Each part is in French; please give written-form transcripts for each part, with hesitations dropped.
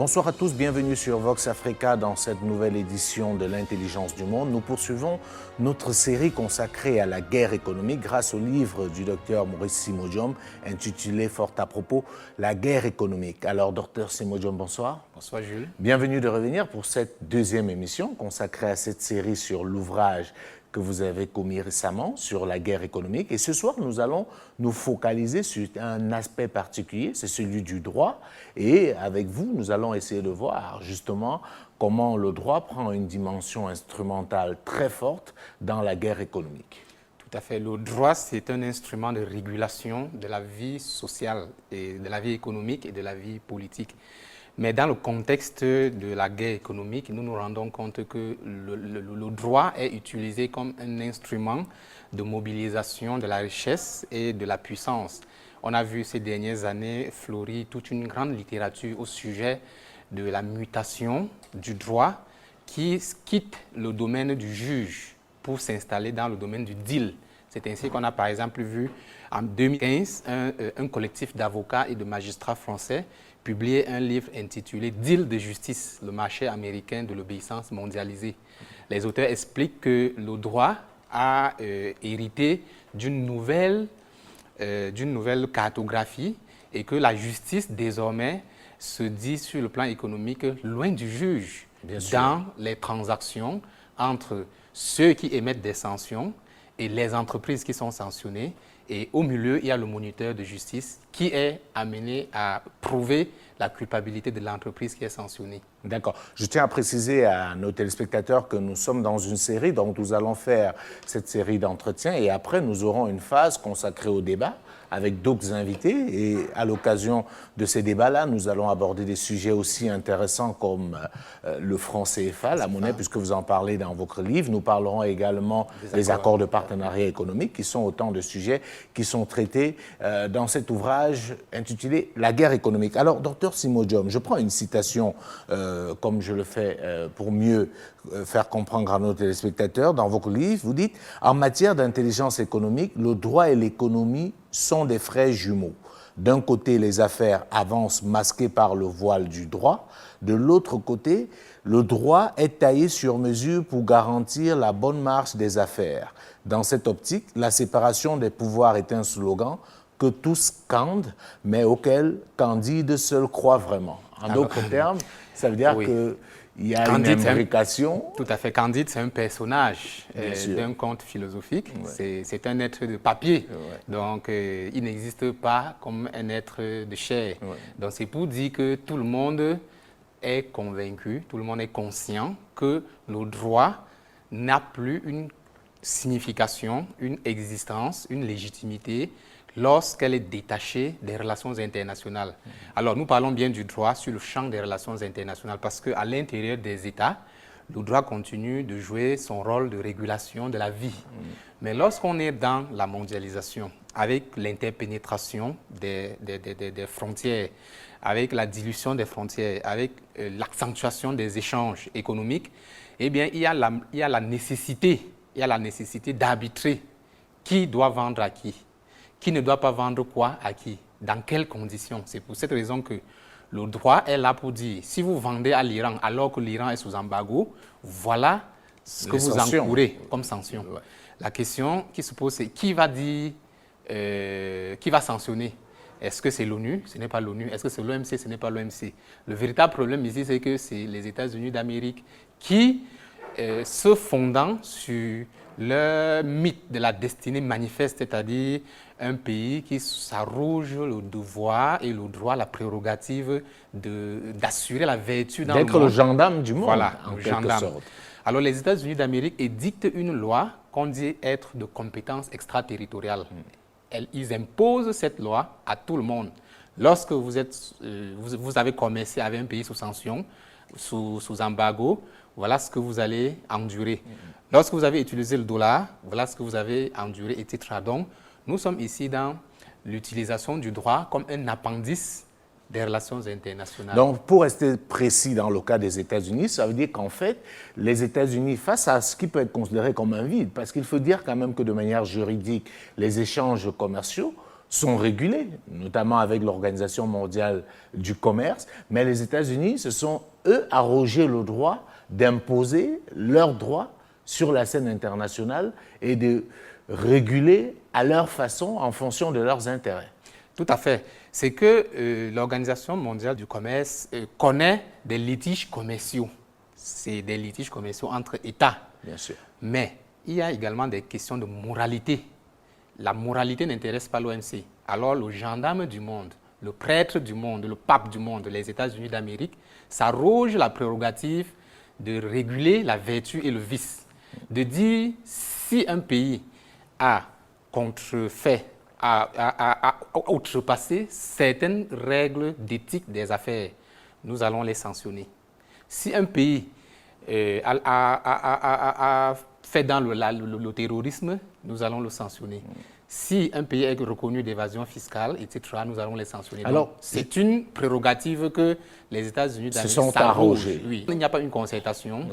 Bonsoir à tous, bienvenue sur Vox Africa dans cette nouvelle édition de l'Intelligence du Monde. Nous poursuivons notre série consacrée à la guerre économique grâce au livre du docteur Maurice Simodium intitulé fort à propos « La guerre économique ». Alors, docteur Simodium, bonsoir. Bonsoir Jules. Bienvenue de revenir pour cette deuxième émission consacrée à cette série sur l'ouvrage que vous avez commis récemment sur la guerre économique. Et ce soir, nous allons nous focaliser sur un aspect particulier, c'est celui du droit. Et avec vous, nous allons essayer de voir justement comment le droit prend une dimension instrumentale très forte dans la guerre économique. Tout à fait. Le droit, c'est un instrument de régulation de la vie sociale, et de la vie économique et de la vie politique. Mais dans le contexte de la guerre économique, nous nous rendons compte que le droit est utilisé comme un instrument de mobilisation de la richesse et de la puissance. On a vu ces dernières années fleurir toute une grande littérature au sujet de la mutation du droit qui quitte le domaine du juge pour s'installer dans le domaine du deal. C'est ainsi qu'on a par exemple vu en 2015 un collectif d'avocats et de magistrats français publié un livre intitulé « Deal de justice, le marché américain de l'obéissance mondialisée ». Les auteurs expliquent que le droit a hérité d'une nouvelle cartographie et que la justice désormais se dit sur le plan économique loin du juge dans les transactions entre ceux qui émettent des sanctions et les entreprises qui sont sanctionnées. Et au milieu, il y a le moniteur de justice qui est amené à prouver la culpabilité de l'entreprise qui est sanctionnée. D'accord. Je tiens à préciser à nos téléspectateurs que nous sommes dans une série, donc nous allons faire cette série d'entretiens et après nous aurons une phase consacrée au débat avec d'autres invités et à l'occasion de ces débats-là, nous allons aborder des sujets aussi intéressants comme le franc CFA, la monnaie, puisque vous en parlez dans votre livre. Nous parlerons également des accords de partenariat économique qui sont autant de sujets qui sont traités dans cet ouvrage intitulé « La guerre économique ». Alors, docteur Simodium, je prends une citation comme je le fais pour mieux faire comprendre à nos téléspectateurs. Dans votre livre, vous dites « En matière d'intelligence économique, le droit et l'économie sont des frères jumeaux. D'un côté, les affaires avancent masquées par le voile du droit. De l'autre côté, le droit est taillé sur mesure pour garantir la bonne marche des affaires. Dans cette optique, la séparation des pouvoirs est un slogan que tous scandent, mais auquel Candide seul croit vraiment. » En d'autres termes, ça veut dire qu'il y a Candide, une imbrication. Tout à fait. Candide, c'est un personnage d'un conte philosophique. C'est un être de papier. Donc, il n'existe pas comme un être de chair. Donc, c'est pour dire que tout le monde est convaincu, tout le monde est conscient que le droit n'a plus une signification, une existence, une légitimité lorsqu'elle est détachée des relations internationales. Alors, nous parlons bien du droit sur le champ des relations internationales parce qu'à l'intérieur des États, le droit continue de jouer son rôle de régulation de la vie. Mais lorsqu'on est dans la mondialisation, avec l'interpénétration des frontières, avec la dilution des frontières, avec l'accentuation des échanges économiques, eh bien, il y a la nécessité d'arbitrer qui doit vendre à qui ne doit pas vendre quoi à qui, dans quelles conditions. C'est pour cette raison que le droit est là pour dire, si vous vendez à l'Iran alors que l'Iran est sous embargo, voilà ce que vous encourez comme sanction. La question qui se pose, c'est qui va dire, qui va sanctionner? Est-ce que c'est l'ONU? Ce n'est pas l'ONU. Est-ce que c'est l'OMC? Ce n'est pas l'OMC. Le véritable problème ici, c'est que c'est les États-Unis d'Amérique qui, se fondant sur le mythe de la destinée manifeste, c'est-à-dire un pays qui s'arroge le devoir et le droit, la prérogative d'assurer la vertu dans le monde. D'être le gendarme du monde, voilà, en le quelque gendarme. sorte. Alors les États-Unis d'Amérique édictent une loi qu'on dit être de compétence extraterritoriale. Ils imposent cette loi à tout le monde. Lorsque vous avez commercé avec un pays sous sanction, sous embargo, voilà ce que vous allez endurer. Lorsque vous avez utilisé le dollar, voilà ce que vous avez enduré, etc. Donc, nous sommes ici dans l'utilisation du droit comme un appendice des relations internationales. Donc, pour rester précis dans le cas des États-Unis, ça veut dire qu'en fait, les États-Unis, face à ce qui peut être considéré comme un vide, parce qu'il faut dire quand même que de manière juridique, les échanges commerciaux sont régulés, notamment avec l'Organisation mondiale du commerce, mais les États-Unis se sont, eux, arrogés le droit d'imposer leurs droits sur la scène internationale et de réguler à leur façon en fonction de leurs intérêts. Tout à fait. C'est que l'Organisation mondiale du commerce connaît des litiges commerciaux. C'est des litiges commerciaux entre États. Bien sûr. Mais il y a également des questions de moralité. La moralité n'intéresse pas l'OMC. Alors le gendarme du monde, le prêtre du monde, le pape du monde, les États-Unis d'Amérique, s'arroge la prérogative de réguler la vertu et le vice. De dire si un pays a contrefait, a outrepassé certaines règles d'éthique des affaires, nous allons les sanctionner. Si un pays a fait dans le terrorisme, nous allons le sanctionner. Si un pays est reconnu d'évasion fiscale, etc., nous allons les sanctionner. Alors, c'est une prérogative que les États-Unis d'Amérique se sont arrogés. Oui. Il n'y a pas une concertation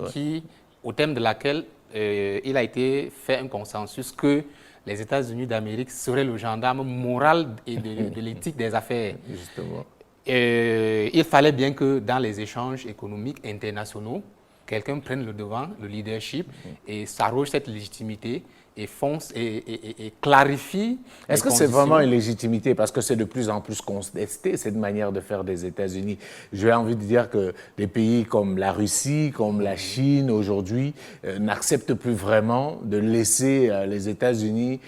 au thème de laquelle il a été fait un consensus que les États-Unis d'Amérique seraient le gendarme moral et de l'éthique des affaires. Justement. Il fallait bien que dans les échanges économiques internationaux, quelqu'un prenne le devant, le leadership, et s'arroge cette légitimité et fonce et clarifie. Est-ce que c'est vraiment une légitimité? Parce que c'est de plus en plus contesté, cette manière de faire des États-Unis. J'ai envie de dire que des pays comme la Russie, comme la Chine aujourd'hui, n'acceptent plus vraiment de laisser les États-Unis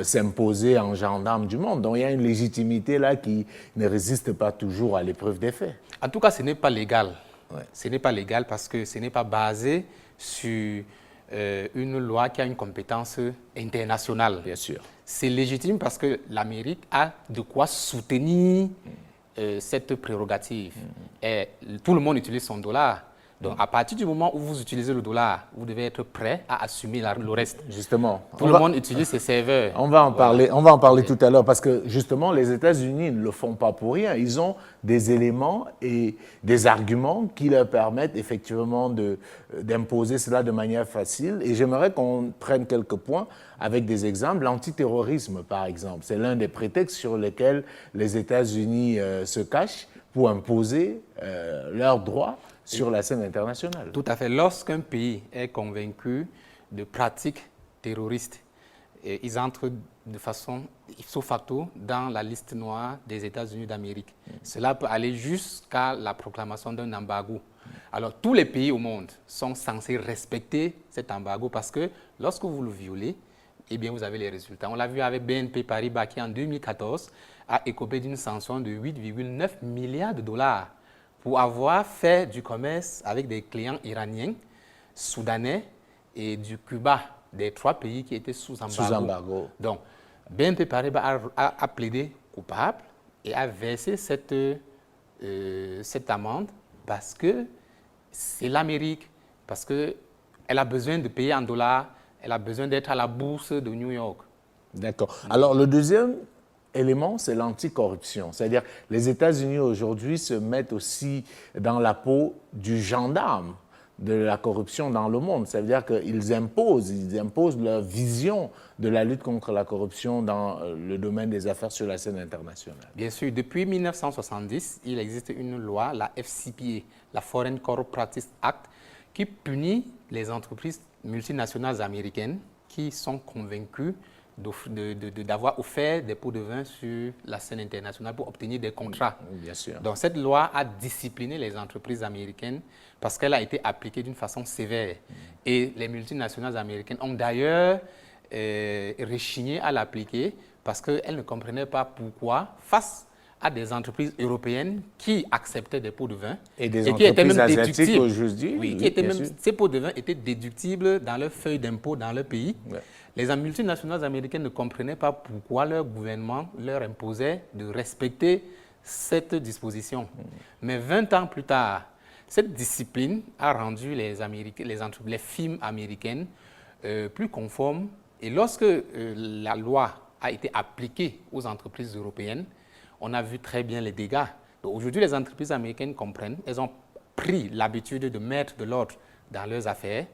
s'imposer en gendarme du monde. Donc il y a une légitimité là qui ne résiste pas toujours à l'épreuve des faits. En tout cas, ce n'est pas légal. Ouais. Ce n'est pas légal parce que ce n'est pas basé sur une loi qui a une compétence internationale. Bien sûr. C'est légitime parce que l'Amérique a de quoi soutenir cette prérogative. Et tout le monde utilise son dollar. Donc, à partir du moment où vous utilisez le dollar, vous devez être prêt à assumer le reste. Justement. Tout le monde utilise ses serveurs. On va en parler tout à l'heure parce que justement, les États-Unis ne le font pas pour rien. Ils ont des éléments et des arguments qui leur permettent effectivement d'imposer cela de manière facile. Et j'aimerais qu'on prenne quelques points avec des exemples. L'antiterrorisme, par exemple, c'est l'un des prétextes sur lesquels les États-Unis se cachent pour imposer leurs droits sur la scène internationale. Tout à fait. Lorsqu'un pays est convaincu de pratiques terroristes, ils entrent de façon ipso facto dans la liste noire des États-Unis d'Amérique. Cela peut aller jusqu'à la proclamation d'un embargo. Alors, tous les pays au monde sont censés respecter cet embargo parce que lorsque vous le violez, eh bien, vous avez les résultats. On l'a vu avec BNP Paribas qui, en 2014, a écopé d'une sanction de 8,9 milliards de dollars pour avoir fait du commerce avec des clients iraniens, soudanais et du Cuba, des trois pays qui étaient sous embargo. Donc, BNP Paribas a plaidé coupable et a versé cette amende parce que c'est l'Amérique, parce qu'elle a besoin de payer en dollars, elle a besoin d'être à la bourse de New York. D'accord. Alors, le deuxième élément, c'est l'anticorruption. C'est-à-dire les États-Unis aujourd'hui se mettent aussi dans la peau du gendarme de la corruption dans le monde. Ça veut dire qu'ils imposent leur vision de la lutte contre la corruption dans le domaine des affaires sur la scène internationale. Bien sûr, depuis 1970, il existe une loi, la FCPA, la Foreign Corrupt Practices Act, qui punit les entreprises multinationales américaines qui sont convaincues d'avoir offert des pots de vin sur la scène internationale pour obtenir des contrats. Bien sûr. Donc cette loi a discipliné les entreprises américaines parce qu'elle a été appliquée d'une façon sévère. Et les multinationales américaines ont d'ailleurs rechigné à l'appliquer parce qu'elles ne comprenaient pas pourquoi, face à des entreprises européennes qui acceptaient des pots de vin et des qui entreprises étaient même asiatiques déductibles. aujourd'hui. Oui, qui étaient même, ces pots de vin étaient déductibles dans leurs feuilles d'impôt dans leur pays. Ouais. Les multinationales américaines ne comprenaient pas pourquoi leur gouvernement leur imposait de respecter cette disposition. Mais 20 ans plus tard, cette discipline a rendu les firmes américaines plus conformes. Et lorsque la loi a été appliquée aux entreprises européennes, on a vu très bien les dégâts. Aujourd'hui, les entreprises américaines comprennent, elles ont pris l'habitude de mettre de l'ordre dans leurs affaires,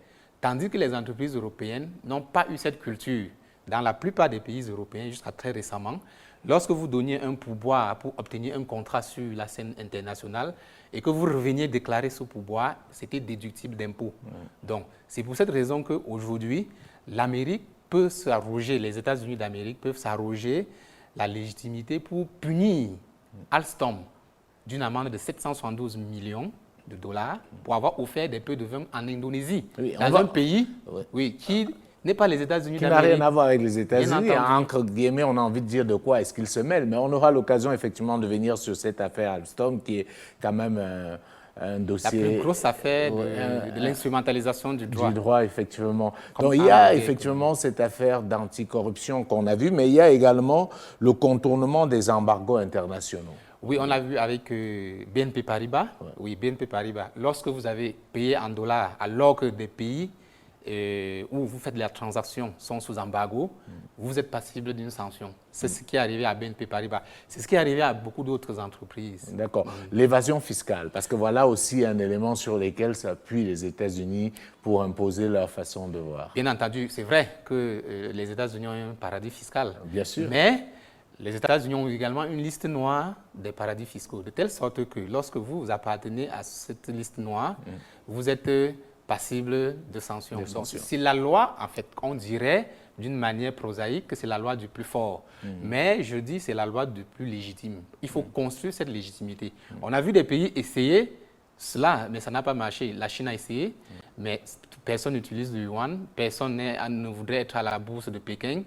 tandis que les entreprises européennes n'ont pas eu cette culture. Dans la plupart des pays européens, jusqu'à très récemment, lorsque vous donniez un pourboire pour obtenir un contrat sur la scène internationale et que vous reveniez déclarer ce pourboire, c'était déductible d'impôts. Donc, c'est pour cette raison qu'aujourd'hui, l'Amérique peut s'arroger, les États-Unis d'Amérique peuvent s'arroger la légitimité pour punir Alstom d'une amende de 772 millions de dollars pour avoir offert des peu de vin en Indonésie, dans un pays qui n'est pas les États-Unis d'Amérique. Qui n'a rien à voir avec les États-Unis. Entre guillemets, on a envie de dire de quoi est-ce qu'ils se mêlent. Mais on aura l'occasion effectivement de venir sur cette affaire Alstom qui est quand même un dossier... La plus grosse affaire de l'instrumentalisation du droit. Du droit, effectivement. Donc il y a effectivement cette affaire d'anticorruption qu'on a vue, mais il y a également le contournement des embargos internationaux. Oui, on l'a vu avec BNP Paribas. Oui, BNP Paribas. Lorsque vous avez payé en dollars alors que des pays où vous faites la transaction sont sous embargo, vous êtes passible d'une sanction. C'est ce qui est arrivé à BNP Paribas. C'est ce qui est arrivé à beaucoup d'autres entreprises. D'accord. L'évasion fiscale, parce que voilà aussi un élément sur lequel s'appuient les États-Unis pour imposer leur façon de voir. Bien entendu, c'est vrai que les États-Unis ont un paradis fiscal. Bien sûr. Mais les États-Unis ont également une liste noire des paradis fiscaux, de telle sorte que lorsque vous appartenez à cette liste noire, vous êtes passible de sanctions. Donc, c'est la loi, en fait, on dirait d'une manière prosaïque que c'est la loi du plus fort. Mais je dis c'est la loi du plus légitime. Il faut construire cette légitimité. On a vu des pays essayer cela, mais ça n'a pas marché. La Chine a essayé, mais personne n'utilise le yuan, personne ne voudrait être à la bourse de Pékin.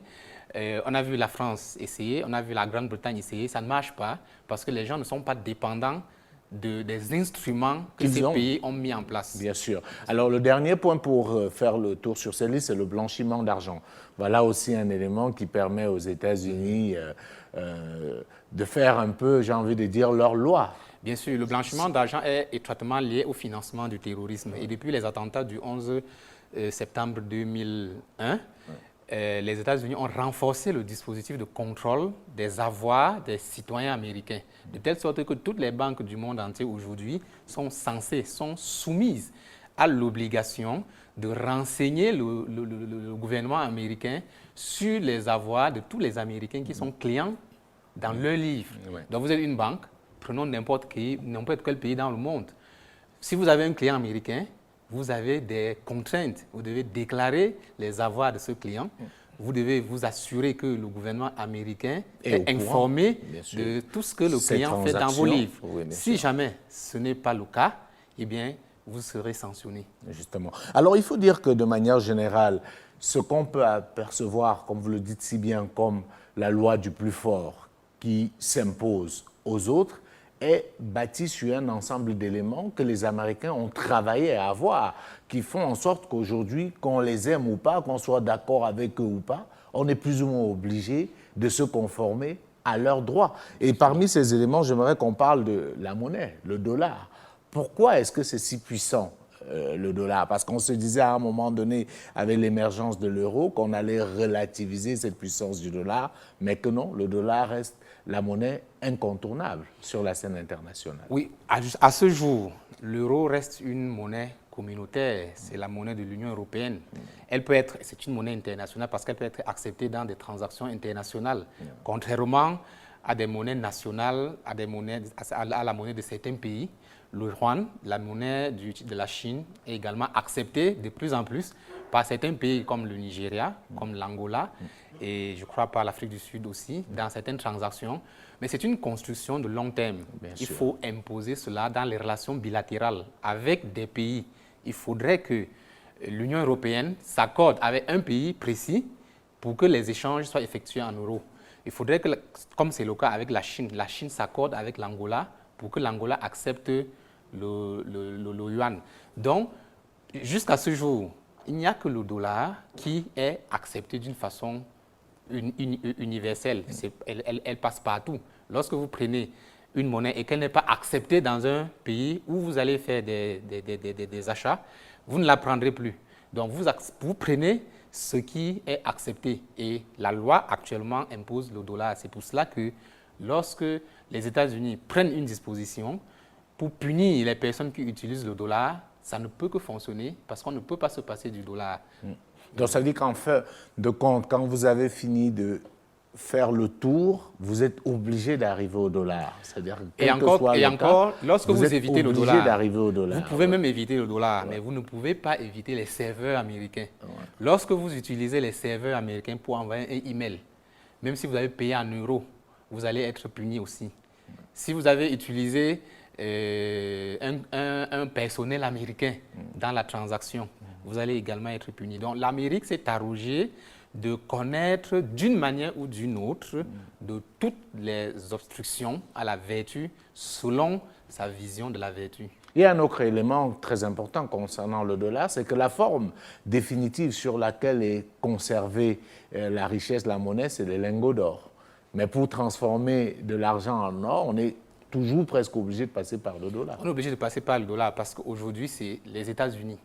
On a vu la France essayer, on a vu la Grande-Bretagne essayer, ça ne marche pas parce que les gens ne sont pas dépendants des instruments que ces pays ont mis en place. Bien sûr. Alors, le dernier point pour faire le tour sur cette liste, c'est le blanchiment d'argent. Voilà aussi un élément qui permet aux États-Unis de faire un peu, j'ai envie de dire, leur loi. Bien sûr, le blanchiment d'argent est étroitement lié au financement du terrorisme. Et depuis les attentats du 11 septembre 2001, les États-Unis ont renforcé le dispositif de contrôle des avoirs des citoyens américains, de telle sorte que toutes les banques du monde entier aujourd'hui sont soumises à l'obligation de renseigner le gouvernement américain sur les avoirs de tous les Américains qui sont clients dans leur livre. Donc vous êtes une banque, prenons n'importe quel pays dans le monde. Si vous avez un client américain, vous avez des contraintes. Vous devez déclarer les avoirs de ce client. Vous devez vous assurer que le gouvernement américain est informé de tout ce que le client fait dans vos livres. Si jamais ce n'est pas le cas, eh bien, vous serez sanctionné. Justement. Alors, il faut dire que de manière générale, ce qu'on peut apercevoir, comme vous le dites si bien, comme la loi du plus fort qui s'impose aux autres, est bâti sur un ensemble d'éléments que les Américains ont travaillé à avoir, qui font en sorte qu'aujourd'hui, qu'on les aime ou pas, qu'on soit d'accord avec eux ou pas, on est plus ou moins obligé de se conformer à leurs droits. Et parmi ces éléments, j'aimerais qu'on parle de la monnaie, le dollar. Pourquoi est-ce que c'est si puissant, le dollar? Parce qu'on se disait à un moment donné, avec l'émergence de l'euro, qu'on allait relativiser cette puissance du dollar, mais que non, le dollar reste la monnaie incontournable sur la scène internationale. Oui, à ce jour, l'euro reste une monnaie communautaire, c'est la monnaie de l'Union européenne. C'est une monnaie internationale parce qu'elle peut être acceptée dans des transactions internationales, contrairement à des monnaies nationales, à la monnaie de certains pays. Le yuan, la monnaie de la Chine, est également acceptée de plus en plus par certains pays comme le Nigeria, comme l'Angola, et je crois par l'Afrique du Sud aussi, dans certaines transactions. Mais c'est une construction de long terme. Il faut imposer cela dans les relations bilatérales avec des pays. Il faudrait que l'Union européenne s'accorde avec un pays précis pour que les échanges soient effectués en euros. Il faudrait que, comme c'est le cas avec la Chine s'accorde avec l'Angola pour que l'Angola accepte le yuan. Donc, jusqu'à ce jour, il n'y a que le dollar qui est accepté d'une façon universelle. Elle passe partout. Lorsque vous prenez une monnaie et qu'elle n'est pas acceptée dans un pays où vous allez faire des achats, vous ne la prendrez plus. Donc, vous prenez ce qui est accepté. Et la loi actuellement impose le dollar. C'est pour cela que lorsque les États-Unis prennent une disposition pour punir les personnes qui utilisent le dollar, ça ne peut que fonctionner parce qu'on ne peut pas se passer du dollar. Donc, ça veut dire qu'en fin de compte, quand vous avez fini de faire le tour, vous êtes obligé d'arriver au dollar. C'est-à-dire et encore, lorsque vous évitez le dollar, vous pouvez même éviter le dollar, mais vous ne pouvez pas éviter les serveurs américains. Lorsque vous utilisez les serveurs américains pour envoyer un email, même si vous avez payé en euros, vous allez être puni aussi. Si vous avez utilisé un personnel américain dans la transaction, vous allez également être puni. Donc l'Amérique s'est arrogée de connaître d'une manière ou d'une autre de toutes les obstructions à la vertu selon sa vision de la vertu. Il y a un autre élément très important concernant le dollar, c'est que la forme définitive sur laquelle est conservée la richesse, la monnaie, c'est les lingots d'or. Mais pour transformer de l'argent en or, on est toujours presque obligé de passer par le dollar. On est obligé de passer par le dollar parce qu'aujourd'hui, c'est les États-Unis.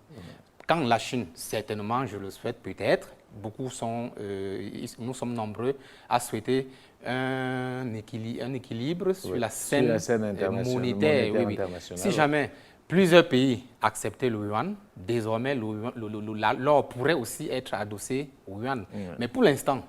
Quand la Chine, certainement, je le souhaite peut-être, nous sommes nombreux à souhaiter un équilibre sur la scène monétaire. Oui. Si jamais plusieurs pays acceptaient le yuan, désormais l'or pourrait aussi être adossé au yuan. Mais pour l'instant,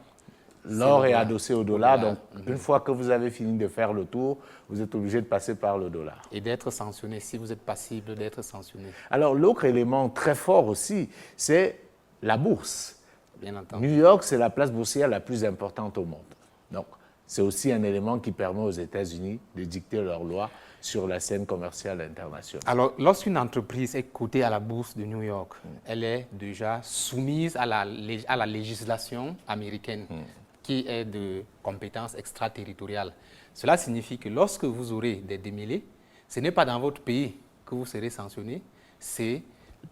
l'or est adossé au dollar, donc une fois que vous avez fini de faire le tour, vous êtes obligé de passer par le dollar. Et d'être sanctionné, si vous êtes passible d'être sanctionné. Alors l'autre élément très fort aussi, c'est la bourse. Bien entendu. New York, c'est la place boursière la plus importante au monde. Donc c'est aussi un élément qui permet aux États-Unis de dicter leurs lois sur la scène commerciale internationale. Alors, lorsqu'une entreprise est cotée à la bourse de New York, elle est déjà soumise à la législation américaine, qui est de compétences extraterritoriales. Cela signifie que lorsque vous aurez des démêlés, ce n'est pas dans votre pays que vous serez sanctionné, c'est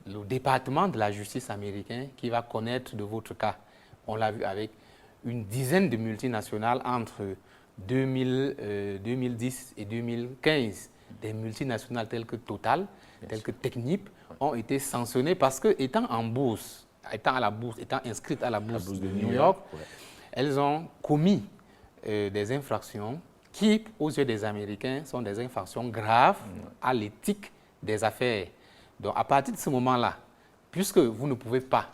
le département de la justice américain qui va connaître de votre cas. On l'a vu avec une dizaine de multinationales entre 2010 et 2015. Des multinationales telles que Total, telles que Technip ont été sanctionnées parce que, étant inscrites à la bourse de New York, elles ont commis des infractions qui, aux yeux des Américains, sont des infractions graves à l'éthique des affaires. Donc, à partir de ce moment-là, puisque vous ne pouvez pas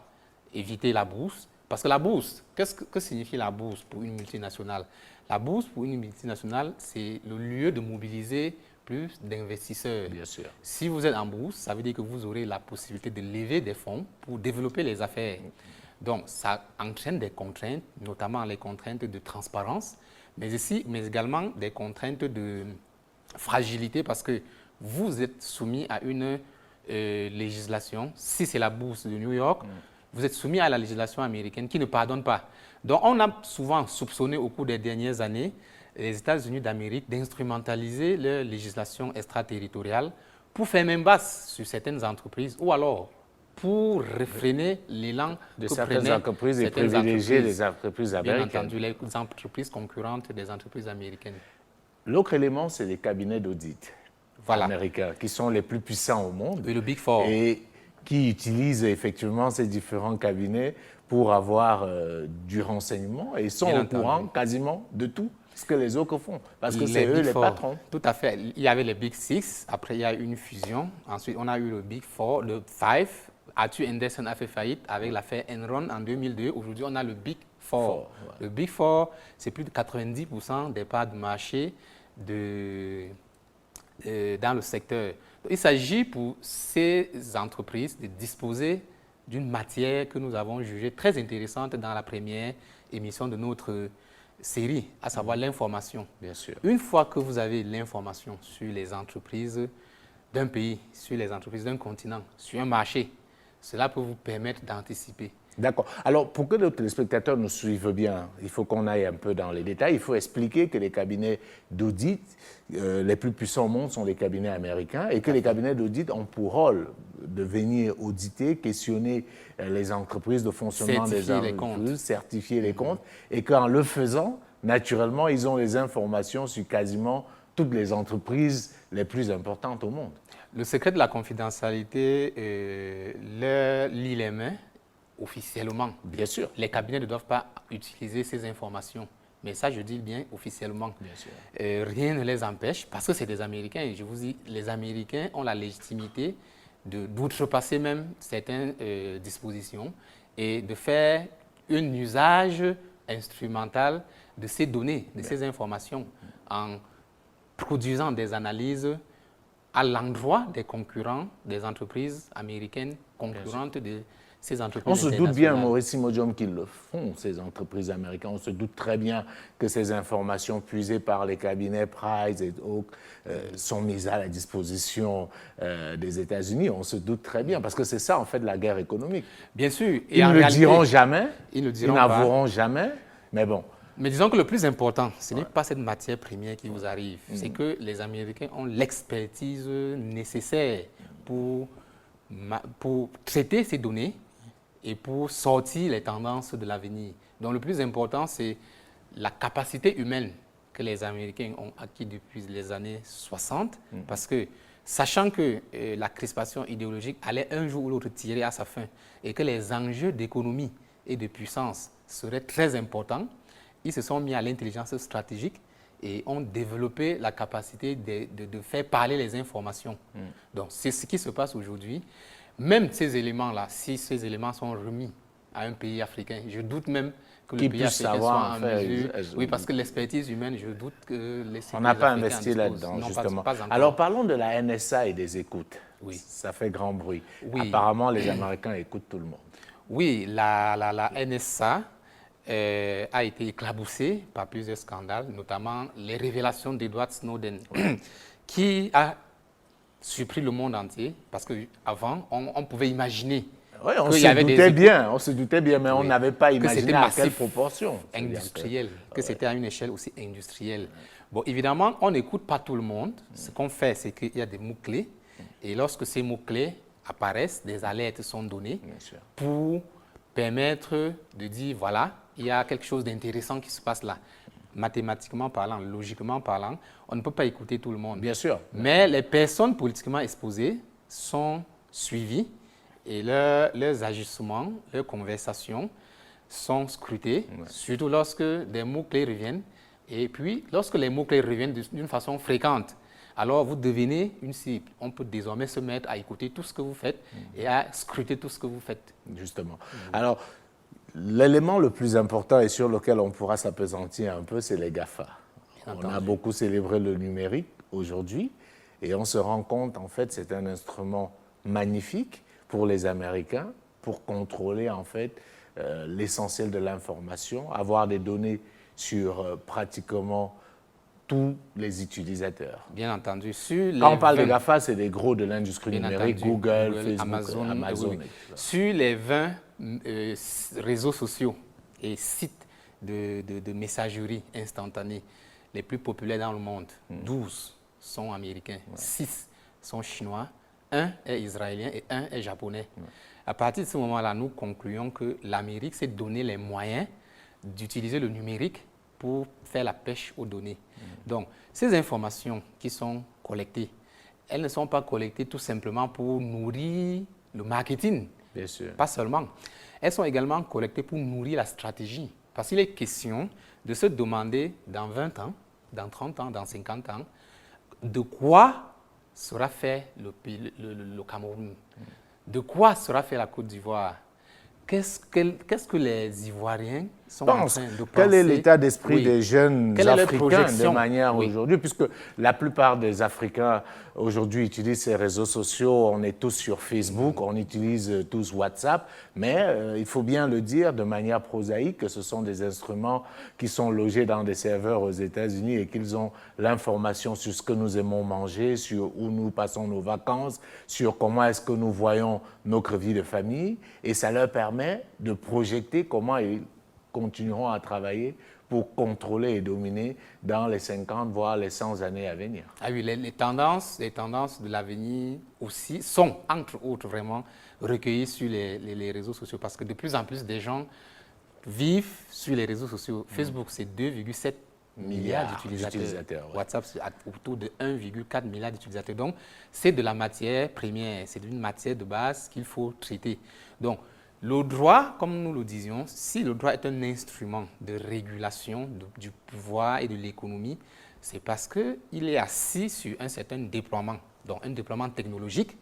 éviter la bourse, parce que la bourse, que signifie la bourse pour une multinationale? La bourse pour une multinationale, c'est le lieu de mobiliser plus d'investisseurs. Bien sûr. Si vous êtes en bourse, ça veut dire que vous aurez la possibilité de lever des fonds pour développer les affaires. Donc, ça entraîne des contraintes, notamment les contraintes de transparence, mais également des contraintes de fragilité parce que vous êtes soumis à une législation. Si c'est la bourse de New York, vous êtes soumis à la législation américaine qui ne pardonne pas. Donc, on a souvent soupçonné au cours des dernières années les États-Unis d'Amérique d'instrumentaliser leur législation extraterritoriale pour faire main basse sur certaines entreprises ou alors pour réfréner l'élan de certaines entreprises et privilégier les entreprises américaines. Bien entendu, les entreprises concurrentes des entreprises américaines. L'autre élément, c'est les cabinets d'audit américains qui sont les plus puissants au monde. Et le Big Four. Et qui utilisent effectivement ces différents cabinets pour avoir du renseignement et sont au courant quasiment de tout ce que les autres font, parce que c'est eux les patrons. Tout à fait. Il y avait les Big Six, après il y a eu une fusion, ensuite on a eu le Big Four, le Five. Arthur Andersen a fait faillite avec l'affaire Enron en 2002. Aujourd'hui, on a le Big Four. Le Big Four, c'est plus de 90% des parts de marché dans le secteur. Il s'agit pour ces entreprises de disposer d'une matière que nous avons jugée très intéressante dans la première émission de notre série, à savoir l'information. Bien sûr. Une fois que vous avez l'information sur les entreprises d'un pays, sur les entreprises d'un continent, sur un marché, cela peut vous permettre d'anticiper. D'accord. Alors, pour que nos téléspectateurs nous suivent bien, il faut qu'on aille un peu dans les détails. Il faut expliquer que les cabinets d'audit les plus puissants au monde sont les cabinets américains et que les cabinets d'audit ont pour rôle de venir auditer, questionner les entreprises, le fonctionnement des entreprises, certifier les comptes, et qu'en le faisant, naturellement, ils ont les informations sur quasiment toutes les entreprises les plus importantes au monde. Le secret de la confidentialité lie les mains officiellement. Bien sûr. Les cabinets ne doivent pas utiliser ces informations. Mais ça, je dis bien officiellement. Bien sûr. Rien ne les empêche, parce que c'est des Américains. Et je vous dis, les Américains ont la légitimité d'outrepasser même certaines dispositions et de faire un usage instrumentale de ces données, de ces informations, en produisant des analyses à l'endroit des concurrents, des entreprises américaines concurrentes de ces entreprises internationales. On se doute bien, Maurice Imodium, qu'ils le font, ces entreprises américaines. On se doute très bien que ces informations puisées par les cabinets Price et autres sont mises à la disposition des États-Unis. On se doute très bien, parce que c'est ça, en fait, la guerre économique. Bien sûr. Ils ne le diront jamais, ils n'avoueront jamais, mais bon. Mais disons que le plus important, ce n'est pas cette matière première qui vous arrive, c'est que les Américains ont l'expertise nécessaire pour traiter ces données et pour sortir les tendances de l'avenir. Donc le plus important, c'est la capacité humaine que les Américains ont acquis depuis les années 60, parce que sachant que la crispation idéologique allait un jour ou l'autre tirer à sa fin et que les enjeux d'économie et de puissance seraient très importants, ils se sont mis à l'intelligence stratégique et ont développé la capacité de faire parler les informations. Donc, c'est ce qui se passe aujourd'hui. Même ces éléments-là, si ces éléments sont remis à un pays africain, je doute même que le pays africain soit en mesure... Oui, parce que l'expertise humaine, je doute que les... On n'a pas investi là-dedans, justement. Alors, parlons de la NSA et des écoutes. Oui. Ça fait grand bruit. Oui. Apparemment, les Américains écoutent tout le monde. Oui, la NSA... a été éclaboussé par plusieurs scandales, notamment les révélations d'Edward Snowden, qui a surpris le monde entier, parce qu'avant, on pouvait imaginer Oui, on se doutait bien, mais on n'avait pas imaginé à quelle proportion. Industriel, que c'était à une échelle aussi industrielle. Bon, évidemment, on n'écoute pas tout le monde. Ce qu'on fait, c'est qu'il y a des mots-clés. Et lorsque ces mots-clés apparaissent, des alertes sont données pour permettre de dire, voilà, il y a quelque chose d'intéressant qui se passe là. Mathématiquement parlant, logiquement parlant, on ne peut pas écouter tout le monde. Bien sûr. Mais les personnes politiquement exposées sont suivies et leurs agissements, leurs conversations sont scrutés, surtout lorsque des mots-clés reviennent. Et puis, lorsque les mots-clés reviennent d'une façon fréquente, alors vous devenez une cible. On peut désormais se mettre à écouter tout ce que vous faites et à scruter tout ce que vous faites. Justement. Alors, l'élément le plus important et sur lequel on pourra s'appesantir un peu, c'est les GAFA. On a beaucoup célébré le numérique aujourd'hui et on se rend compte, en fait, c'est un instrument magnifique pour les Américains pour contrôler, en fait, l'essentiel de l'information, avoir des données sur pratiquement tous les utilisateurs. Bien entendu. Quand on parle de GAFA, c'est des gros de l'industrie numérique, Google, Facebook, Amazon. Oui. Sur les 20 réseaux sociaux et sites de messagerie instantanée les plus populaires dans le monde, 12 sont américains, 6 sont chinois, 1 est israélien et 1 est japonais. À partir de ce moment-là, nous concluons que l'Amérique s'est donné les moyens d'utiliser le numérique pour faire la pêche aux données. Donc, ces informations qui sont collectées, elles ne sont pas collectées tout simplement pour nourrir le marketing. Bien sûr. Pas seulement. Elles sont également collectées pour nourrir la stratégie. Parce qu'il est question de se demander dans 20 ans, dans 30 ans, dans 50 ans, de quoi sera fait le Cameroun, de quoi sera fait la Côte d'Ivoire. Qu'est-ce que les Ivoiriens sont en train de penser? Quel est l'état d'esprit des jeunes Africains de manière aujourd'hui? Puisque la plupart des Africains aujourd'hui utilisent ces réseaux sociaux, on est tous sur Facebook, on utilise tous WhatsApp, mais il faut bien le dire de manière prosaïque que ce sont des instruments qui sont logés dans des serveurs aux États-Unis et qu'ils ont l'information sur ce que nous aimons manger, sur où nous passons nos vacances, sur comment est-ce que nous voyons notre vie de famille, et ça leur permet de projeter comment ils continueront à travailler pour contrôler et dominer dans les 50, voire les 100 années à venir. Ah oui, les tendances de l'avenir aussi sont, entre autres, vraiment recueillies sur les réseaux sociaux, parce que de plus en plus des gens vivent sur les réseaux sociaux. Facebook, c'est 2,7 milliards d'utilisateurs. WhatsApp, c'est autour de 1,4 milliard d'utilisateurs. Donc, c'est de la matière première, c'est une matière de base qu'il faut traiter. Donc, le droit, comme nous le disions, si le droit est un instrument de régulation du pouvoir et de l'économie, c'est parce qu'il est assis sur un certain déploiement. Donc, un déploiement technologique,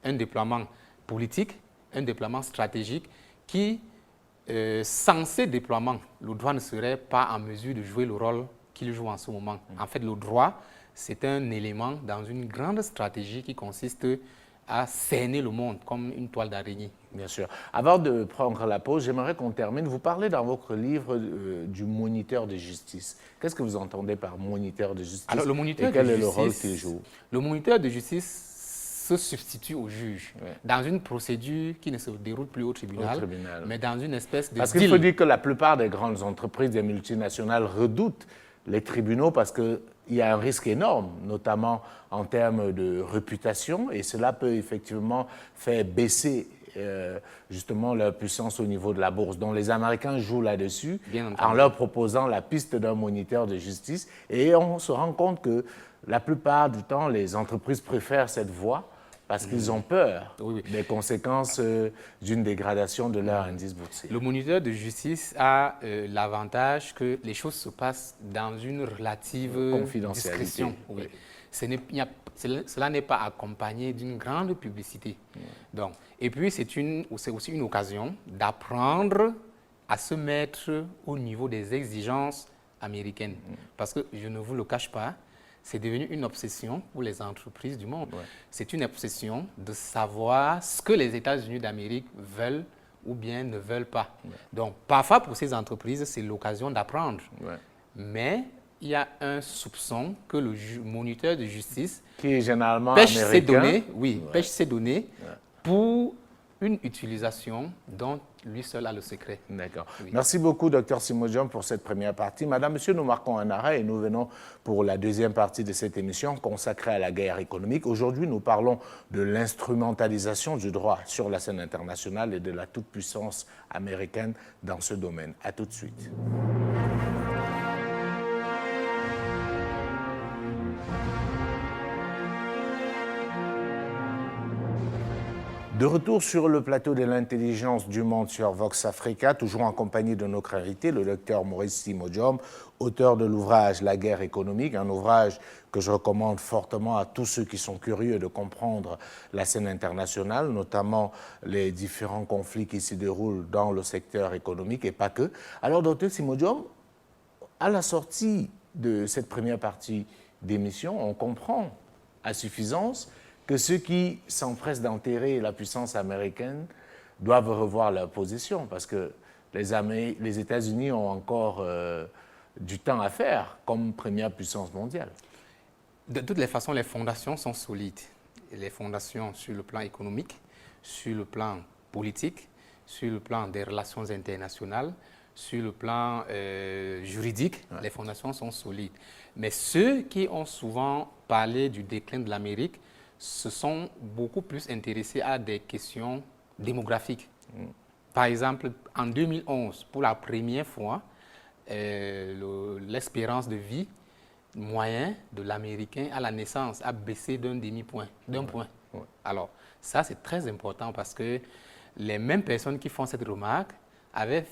un déploiement politique, un déploiement stratégique qui sans ces déploiements, le droit ne serait pas en mesure de jouer le rôle qu'il joue en ce moment. En fait, le droit, c'est un élément dans une grande stratégie qui consiste à cerner le monde comme une toile d'araignée. Bien sûr. Avant de prendre la pause, j'aimerais qu'on termine. Vous parlez dans votre livre du moniteur de justice. Qu'est-ce que vous entendez par moniteur de justice? Alors, le moniteur et quel de est le justice, rôle qu'il joue? Le moniteur de justice se substitue au juge dans une procédure qui ne se déroule plus au tribunal, mais dans une espèce de Parce qu'il faut dire que la plupart des grandes entreprises, des multinationales redoutent les tribunaux parce qu'il y a un risque énorme, notamment en termes de réputation, et cela peut effectivement faire baisser justement leur puissance au niveau de la bourse. Donc les Américains jouent là-dessus en leur proposant la piste d'un moniteur de justice, et on se rend compte que la plupart du temps, les entreprises préfèrent cette voie parce qu'ils ont peur des conséquences d'une dégradation de leur indice boursier. Le moniteur de justice a l'avantage que les choses se passent dans une relative discrétion. Oui. Cela n'est pas accompagné d'une grande publicité. Donc, et puis, c'est aussi une occasion d'apprendre à se mettre au niveau des exigences américaines. Parce que, je ne vous le cache pas, c'est devenu une obsession pour les entreprises du monde. C'est une obsession de savoir ce que les États-Unis d'Amérique veulent ou bien ne veulent pas. Donc, parfois, pour ces entreprises, c'est l'occasion d'apprendre. Mais il y a un soupçon que le moniteur de justice qui est généralement pêche américain. Ces données, pêche ces données pour une utilisation dont lui seul a le secret. D'accord. Merci beaucoup, Dr Simodjom, pour cette première partie. Madame, Monsieur, nous marquons un arrêt et nous venons pour la deuxième partie de cette émission consacrée à la guerre économique. Aujourd'hui, nous parlons de l'instrumentalisation du droit sur la scène internationale et de la toute-puissance américaine dans ce domaine. À tout de suite. De retour sur le plateau de l'intelligence du monde sur Vox Africa, toujours en compagnie de notre invité, le docteur Maurice Simodjom, auteur de l'ouvrage La guerre économique, un ouvrage que je recommande fortement à tous ceux qui sont curieux de comprendre la scène internationale, notamment les différents conflits qui se déroulent dans le secteur économique et pas que. Alors, docteur Simodjom, à la sortie de cette première partie d'émission, on comprend à suffisance que ceux qui s'empressent d'enterrer la puissance américaine doivent revoir leur position, parce que les États-Unis ont encore du temps à faire comme première puissance mondiale. De toutes les façons, les fondations sont solides. Les fondations sur le plan économique, sur le plan politique, sur le plan des relations internationales, sur le plan juridique, les fondations sont solides. Mais ceux qui ont souvent parlé du déclin de l'Amérique se sont beaucoup plus intéressés à des questions démographiques. Par exemple, en 2011, pour la première fois, l'espérance de vie moyen de l'Américain à la naissance a baissé d'un demi-point, d'un point. Alors, ça, c'est très important parce que les mêmes personnes qui font cette remarque avaient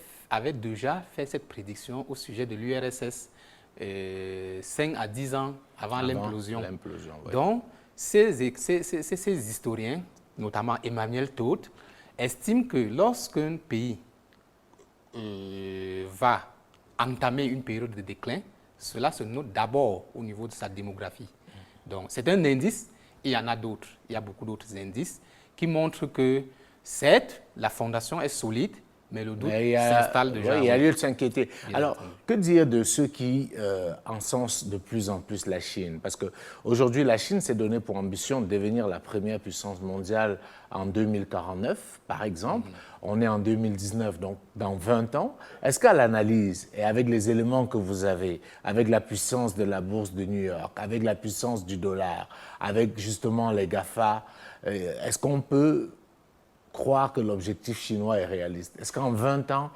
déjà fait cette prédiction au sujet de l'URSS 5 à 10 ans avant l'implosion. Donc, ces historiens, notamment Emmanuel Todt, estiment que lorsqu'un pays va entamer une période de déclin, cela se note d'abord au niveau de sa démographie. Donc, c'est un indice, et il y en a d'autres. Il y a beaucoup d'autres indices qui montrent que, certes, la fondation est solide, mais le doute s'installe déjà. Il y a lieu de s'inquiéter. Alors, que dire de ceux qui encensent de plus en plus la Chine? Parce qu'aujourd'hui, la Chine s'est donnée pour ambition de devenir la première puissance mondiale en 2049, par exemple. On est en 2019, donc dans 20 ans. Est-ce qu'à l'analyse, et avec les éléments que vous avez, avec la puissance de la bourse de New York, avec la puissance du dollar, avec justement les GAFA, est-ce qu'on peut croire que l'objectif chinois est réaliste? Est-ce qu'en 20 ans,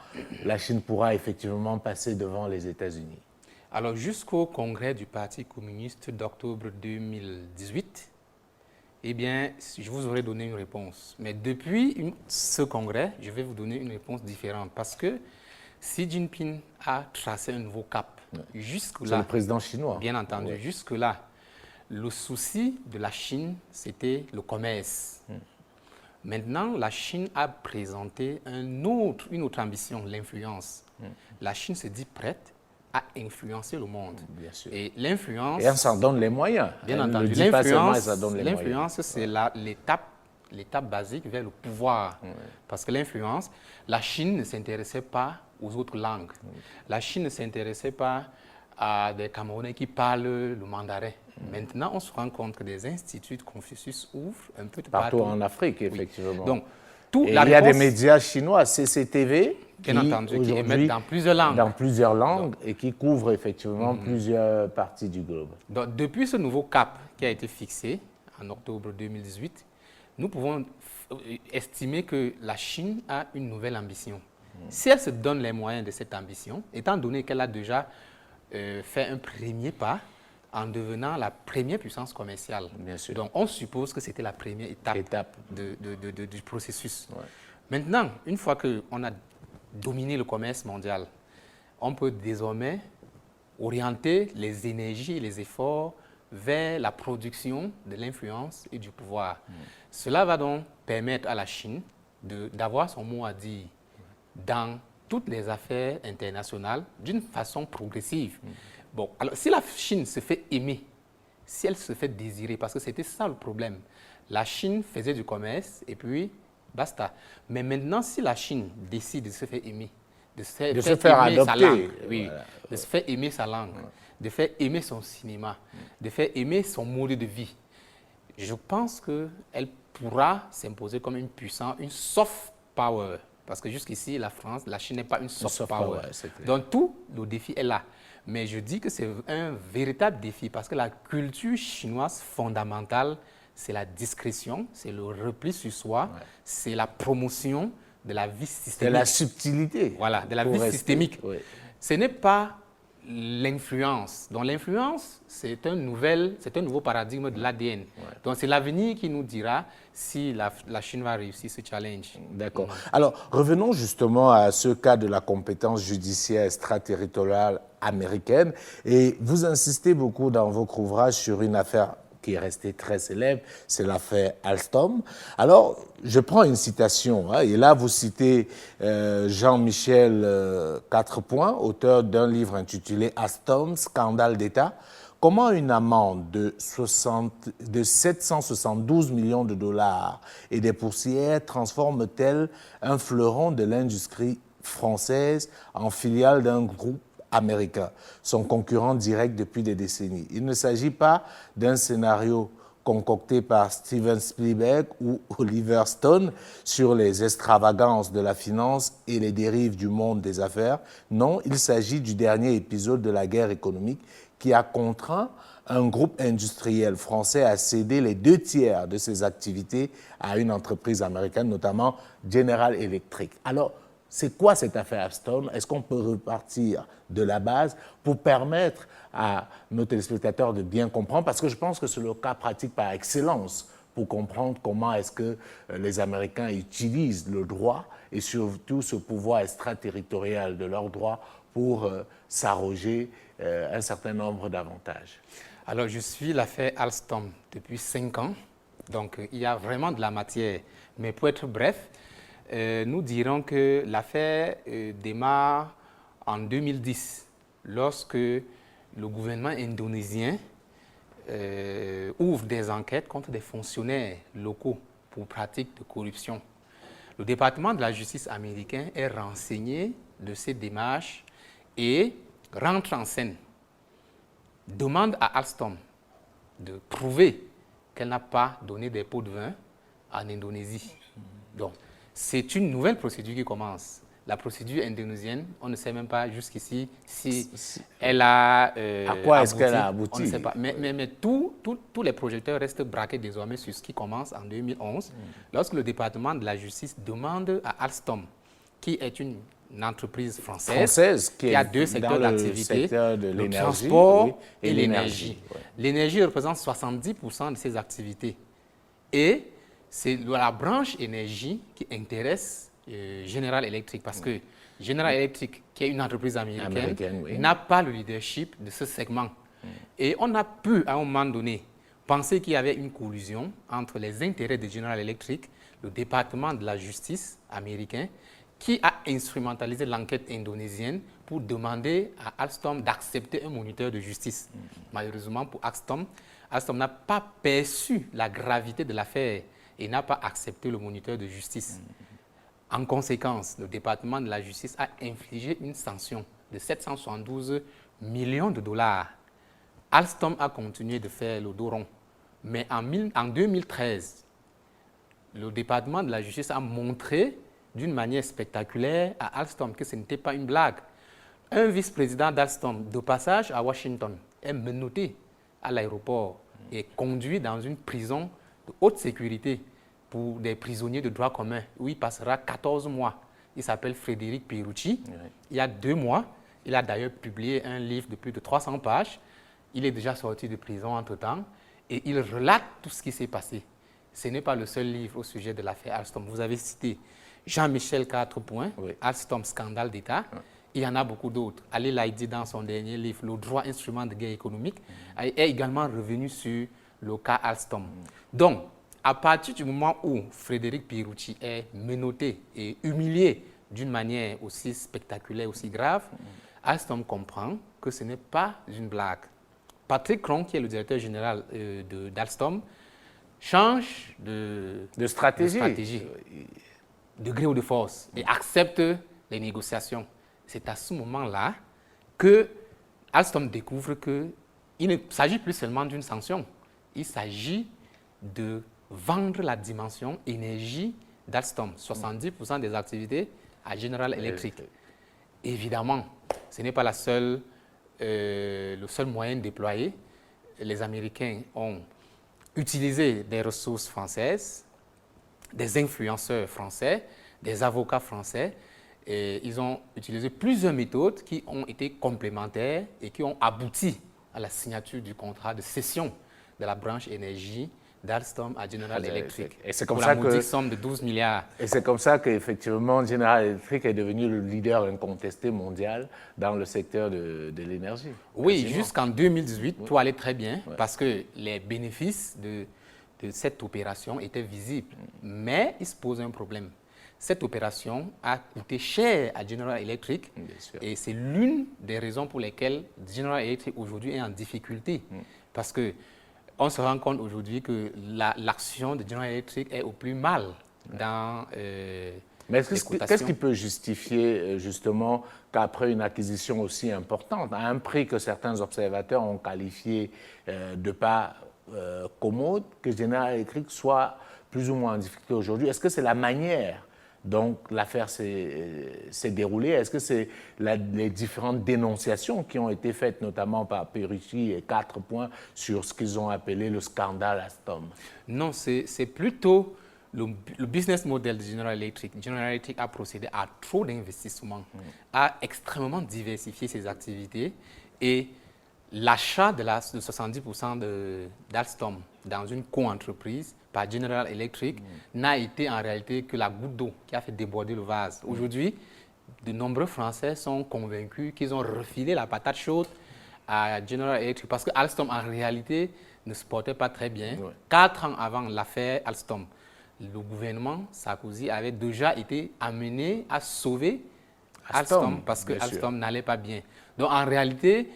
la Chine pourra effectivement passer devant les États-Unis? Alors, jusqu'au congrès du Parti communiste d'octobre 2018, eh bien, je vous aurais donné une réponse. Mais depuis ce congrès, je vais vous donner une réponse différente parce que Xi Jinping a tracé un nouveau cap. Jusque-là, c'est le président chinois. Bien entendu, jusque-là, le souci de la Chine, c'était le commerce. Maintenant, la Chine a présenté une autre ambition, l'influence. La Chine se dit prête à influencer le monde. Bien sûr. Et l'influence... Et on s'en donne les moyens. Bien Elle entendu. ne dit pas seulement, elle s'en donne les moyens. L'influence, c'est l'étape basique vers le pouvoir. Parce que l'influence, la Chine ne s'intéressait pas aux autres langues. La Chine ne s'intéressait pas à des Camerounais qui parlent le mandarin. Maintenant, on se rend compte que des instituts de Confucius ouvrent un peu de partout en Afrique, effectivement. Oui. Donc, il y a des médias chinois, CCTV, qui émettent dans plusieurs langues. Dans plusieurs langues et qui couvrent effectivement plusieurs parties du globe. Donc, depuis ce nouveau cap qui a été fixé en octobre 2018, nous pouvons estimer que la Chine a une nouvelle ambition. Si elle se donne les moyens de cette ambition, étant donné qu'elle a déjà fait un premier pas en devenant la première puissance commerciale. Bien sûr. Donc, on suppose que c'était la première étape du processus. Ouais. Maintenant, une fois qu'on a dominé le commerce mondial, on peut désormais orienter les énergies et les efforts vers la production de l'influence et du pouvoir. Cela va donc permettre à la Chine d'avoir son mot à dire dans toutes les affaires internationales d'une façon progressive. Bon, alors si la Chine se fait aimer, si elle se fait désirer, parce que c'était ça le problème, la Chine faisait du commerce et puis basta. Mais maintenant, si la Chine décide de se faire aimer, de se faire aimer sa langue, de se faire aimer sa langue, de faire aimer son cinéma, de faire aimer son mode de vie, je pense qu'elle pourra s'imposer comme une puissance, une soft power. Parce que jusqu'ici, la Chine n'est pas une soft power. Donc tout le défi est là. Mais je dis que c'est un véritable défi parce que la culture chinoise fondamentale, c'est la discrétion, c'est le repli sur soi, c'est la promotion de la vie systémique. De la subtilité. Voilà, de la vie systémique. Oui. Ce n'est pas l'influence. Donc l'influence, c'est un nouveau paradigme de l'ADN. Donc c'est l'avenir qui nous dira si la Chine va réussir ce challenge. D'accord. Alors revenons justement à ce cas de la compétence judiciaire extraterritoriale américaine. Et vous insistez beaucoup dans votre ouvrage sur une affaire qui est restée très célèbre, c'est l'affaire Alstom. Alors, je prends une citation, et là, vous citez Jean-Michel Quatrepoint, auteur d'un livre intitulé « Alstom, scandale d'État ». Comment une amende de 772 millions de dollars et des poussières transforme-t-elle un fleuron de l'industrie française en filiale d'un groupe américain, son concurrent direct depuis des décennies? Il ne s'agit pas d'un scénario concocté par Steven Spielberg ou Oliver Stone sur les extravagances de la finance et les dérives du monde des affaires. Non, il s'agit du dernier épisode de la guerre économique qui a contraint un groupe industriel français à céder les 2/3 de ses activités à une entreprise américaine, notamment General Electric. Alors, c'est quoi cette affaire Alstom? Est-ce qu'on peut repartir de la base pour permettre à nos téléspectateurs de bien comprendre? Parce que je pense que c'est le cas pratique par excellence pour comprendre comment est-ce que les Américains utilisent le droit et surtout ce pouvoir extraterritorial de leur droit pour s'arroger un certain nombre d'avantages. Alors, je suis l'affaire Alstom depuis 5 ans, donc il y a vraiment de la matière. Mais pour être bref, nous dirons que l'affaire démarre en 2010, lorsque le gouvernement indonésien ouvre des enquêtes contre des fonctionnaires locaux pour pratique de corruption. Le département de la justice américain est renseigné de ces démarches et rentre en scène, demande à Alstom de prouver qu'elle n'a pas donné des pots de vin en Indonésie. Donc, c'est une nouvelle procédure qui commence. La procédure indonésienne, on ne sait même pas jusqu'ici si elle a à quoi est-ce qu'elle a abouti? On ne sait pas. Mais tous les projecteurs restent braqués désormais sur ce qui commence en 2011, lorsque le département de la justice demande à Alstom, qui est une entreprise française qui a 2 secteurs d'activité, le transport et l'énergie. L'énergie représente 70% de ses activités. Et c'est la branche énergie qui intéresse General Electric, parce que General Electric, qui est une entreprise américaine, n'a pas le leadership de ce segment. Et on a pu, à un moment donné, penser qu'il y avait une collusion entre les intérêts de General Electric, le département de la justice américain qui a instrumentalisé l'enquête indonésienne pour demander à Alstom d'accepter un moniteur de justice. Malheureusement pour Alstom n'a pas perçu la gravité de l'affaire et n'a pas accepté le moniteur de justice. En conséquence, le département de la justice a infligé une sanction de 772 millions de dollars. Alstom a continué de faire le dos rond. Mais en 2013, le département de la justice a montré d'une manière spectaculaire à Alstom que ce n'était pas une blague. Un vice-président d'Alstom, de passage à Washington, est menotté à l'aéroport et conduit dans une prison de haute sécurité pour des prisonniers de droit commun, où il passera 14 mois. Il s'appelle Frédéric Pierucci. Oui. Il y a 2 mois, il a d'ailleurs publié un livre de plus de 300 pages. Il est déjà sorti de prison entre-temps et il relate tout ce qui s'est passé. Ce n'est pas le seul livre au sujet de l'affaire Alstom. Vous avez cité Jean-Michel 4 points, oui. Alstom, scandale d'État. Oui. Il y en a beaucoup d'autres. Ali l'a dit dans son dernier livre, Le droit, instrument de guerre économique, est également revenu sur le cas Alstom. Donc, à partir du moment où Frédéric Pierucci est menotté et humilié d'une manière aussi spectaculaire, aussi grave, Alstom comprend que ce n'est pas une blague. Patrick Kron, qui est le directeur général d'Alstom, change de stratégie, de gré ou de force, et accepte les négociations. C'est à ce moment-là que Alstom découvre qu'il ne s'agit plus seulement d'une sanction, il s'agit de vendre la dimension énergie d'Alstom, 70% des activités à General Electric. Évidemment, ce n'est pas le seul moyen déployé. Les Américains ont utilisé des ressources françaises, des influenceurs français, des avocats français. Et ils ont utilisé plusieurs méthodes qui ont été complémentaires et qui ont abouti à la signature du contrat de cession de la branche énergie d'Alstom à General Electric. Et c'est comme pour ça la maudite somme de 12 milliards. Et c'est comme ça qu'effectivement General Electric est devenu le leader incontesté mondial dans le secteur de l'énergie. Oui, jusqu'en 2018, tout allait très bien parce que les bénéfices de cette opération étaient visibles. Mais il se pose un problème. Cette opération a coûté cher à General Electric et c'est l'une des raisons pour lesquelles General Electric aujourd'hui est en difficulté. Parce que on se rend compte aujourd'hui que l'action de General Electric est au plus mal dans Mais qu'est-ce qui peut justifier justement qu'après une acquisition aussi importante, à un prix que certains observateurs ont qualifié de pas commode, que General Electric soit plus ou moins en difficulté aujourd'hui? Est-ce que c'est la manière dont l'affaire s'est déroulée? Est-ce que c'est les différentes dénonciations qui ont été faites, notamment par Pierucci et 4 points, sur ce qu'ils ont appelé le scandale Alstom? Non, c'est plutôt le business model de General Electric. General Electric a procédé à trop d'investissements, a extrêmement diversifié ses activités et l'achat de 70% d'Alstom dans une co-entreprise par General Electric n'a été en réalité que la goutte d'eau qui a fait déborder le vase. Aujourd'hui, de nombreux Français sont convaincus qu'ils ont refilé la patate chaude à General Electric parce que Alstom, en réalité, ne se portait pas très bien. 4 ans avant l'affaire Alstom, le gouvernement Sarkozy avait déjà été amené à sauver Alstom parce que Alstom n'allait pas bien. Donc, en réalité,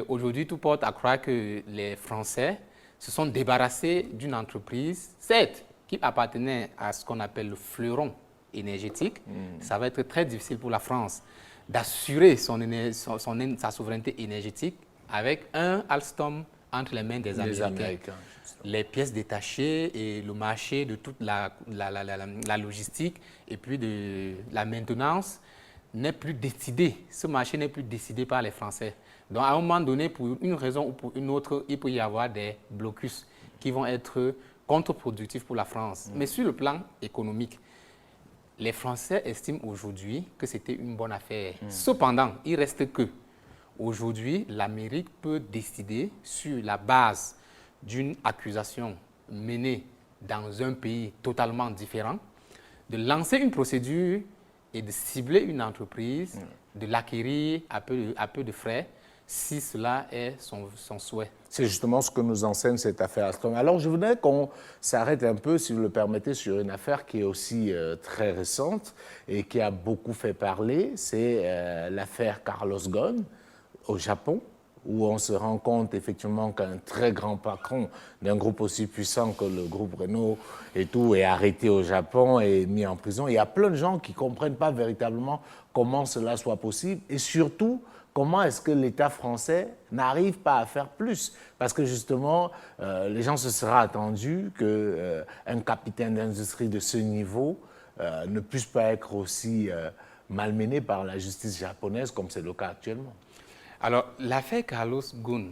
aujourd'hui, tout porte à croire que les Français se sont débarrassés d'une entreprise, certes, qui appartenait à ce qu'on appelle le fleuron énergétique. Ça va être très difficile pour la France d'assurer sa souveraineté énergétique avec un Alstom entre les mains des Américains. Les pièces détachées et le marché de toute la logistique et puis de la maintenance n'est plus décidé. Ce marché n'est plus décidé par les Français. Donc, à un moment donné, pour une raison ou pour une autre, il peut y avoir des blocus qui vont être contre-productifs pour la France. Mais sur le plan économique, les Français estiment aujourd'hui que c'était une bonne affaire. Cependant, il reste que, aujourd'hui, l'Amérique peut décider, sur la base d'une accusation menée dans un pays totalement différent, de lancer une procédure et de cibler une entreprise, de l'acquérir à peu de frais, si cela est son souhait. C'est justement ce que nous enseigne cette affaire Alstom. Alors, je voudrais qu'on s'arrête un peu, si vous le permettez, sur une affaire qui est aussi très récente et qui a beaucoup fait parler. C'est l'affaire Carlos Ghosn au Japon, où on se rend compte effectivement qu'un très grand patron d'un groupe aussi puissant que le groupe Renault et tout est arrêté au Japon et mis en prison. Il y a plein de gens qui ne comprennent pas véritablement comment cela soit possible et surtout comment est-ce que l'État français n'arrive pas à faire plus? Parce que justement, les gens se seraient attendus qu'un capitaine d'industrie de ce niveau ne puisse pas être aussi malmené par la justice japonaise comme c'est le cas actuellement. Alors, l'affaire Carlos Ghosn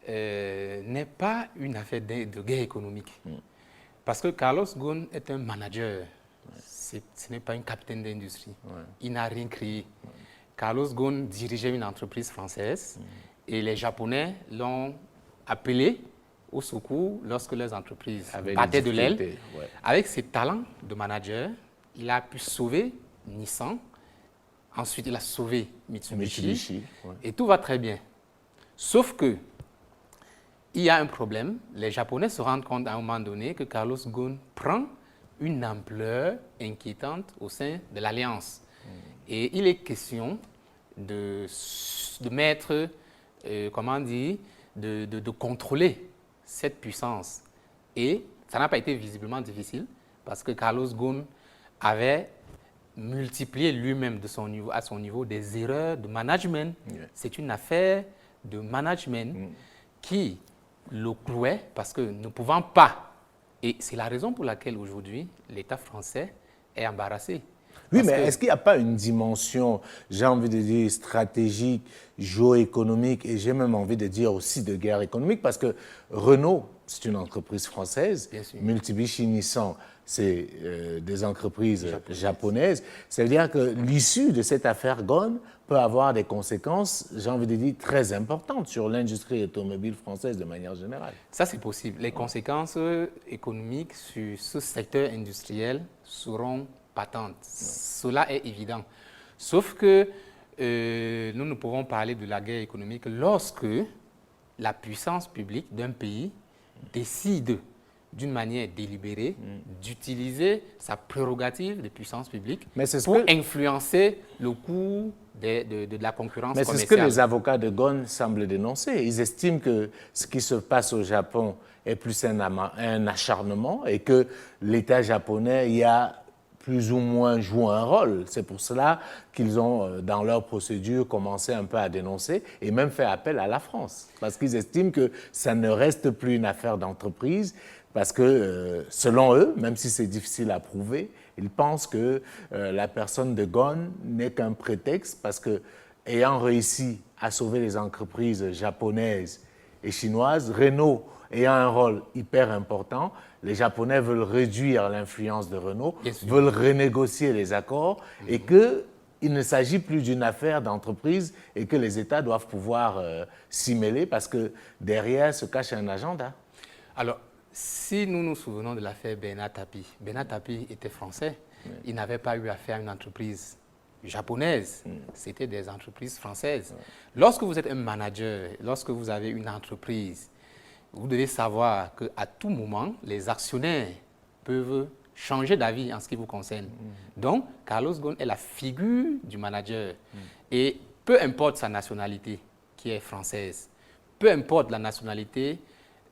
n'est pas une affaire de guerre économique. Parce que Carlos Ghosn est un manager. Ce n'est pas un capitaine d'industrie. Il n'a rien créé. Carlos Ghosn dirigeait une entreprise française et les Japonais l'ont appelé au secours lorsque leurs entreprises battaient de l'aile. Avec ses talents de manager, il a pu sauver Nissan. Ensuite, il a sauvé Mitsubishi et tout va très bien. Sauf que il y a un problème. Les Japonais se rendent compte à un moment donné que Carlos Ghosn prend une ampleur inquiétante au sein de l'Alliance. Et il est question de mettre, comment dire, de contrôler cette puissance. Et ça n'a pas été visiblement difficile parce que Carlos Ghosn avait multiplié lui-même à son niveau des erreurs de management. C'est une affaire de management qui le clouait parce que ne pouvant pas, et c'est la raison pour laquelle aujourd'hui l'État français est embarrassé. Oui, mais est-ce qu'il n'y a pas une dimension, j'ai envie de dire, stratégique, géoéconomique, et j'ai même envie de dire aussi de guerre économique, parce que Renault, c'est une entreprise française, Mitsubishi, Nissan, c'est des entreprises japonaises. Ça veut dire que l'issue de cette affaire Ghosn peut avoir des conséquences, j'ai envie de dire, très importantes sur l'industrie automobile française de manière générale. Ça, c'est possible. Les conséquences économiques sur ce secteur industriel seront patentes. Cela est évident. Sauf que nous ne pouvons parler de la guerre économique lorsque la puissance publique d'un pays décide d'une manière délibérée d'utiliser sa prérogative de puissance publique pour influencer le cours de la concurrence commerciale. Mais c'est ce que les avocats de Ghosn semblent dénoncer. Ils estiment que ce qui se passe au Japon est plus un acharnement et que l'État japonais y a plus ou moins joué un rôle. C'est pour cela qu'ils ont, dans leur procédure, commencé un peu à dénoncer et même fait appel à la France. Parce qu'ils estiment que ça ne reste plus une affaire d'entreprise, parce que, selon eux, même si c'est difficile à prouver, ils pensent que la personne de Ghosn n'est qu'un prétexte, parce que, ayant réussi à sauver les entreprises japonaises et chinoises, Renault ayant un rôle hyper important, les Japonais veulent réduire l'influence de Renault, veulent renégocier les accords et qu'il ne s'agit plus d'une affaire d'entreprise et que les États doivent pouvoir s'y mêler parce que derrière se cache un agenda. Alors, si nous nous souvenons de l'affaire Bernard Tapie était français, il n'avait pas eu affaire à une entreprise japonaise, c'était des entreprises françaises. Lorsque vous êtes un manager, lorsque vous avez une entreprise, vous devez savoir qu'à tout moment, les actionnaires peuvent changer d'avis en ce qui vous concerne. Donc, Carlos Ghosn est la figure du manager. Et peu importe sa nationalité, qui est française, peu importe la nationalité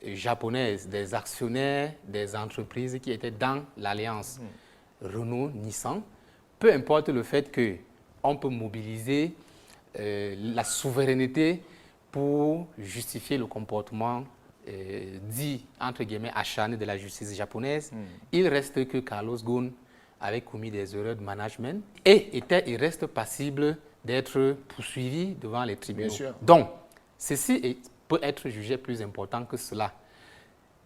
japonaise, des actionnaires, des entreprises qui étaient dans l'alliance Renault, Nissan, peu importe le fait qu'on peut mobiliser la souveraineté pour justifier le comportement dit, entre guillemets, acharné de la justice japonaise, il reste que Carlos Ghosn avait commis des erreurs de management et reste passible d'être poursuivi devant les tribunaux. Bien sûr. Donc, ceci peut être jugé plus important que cela.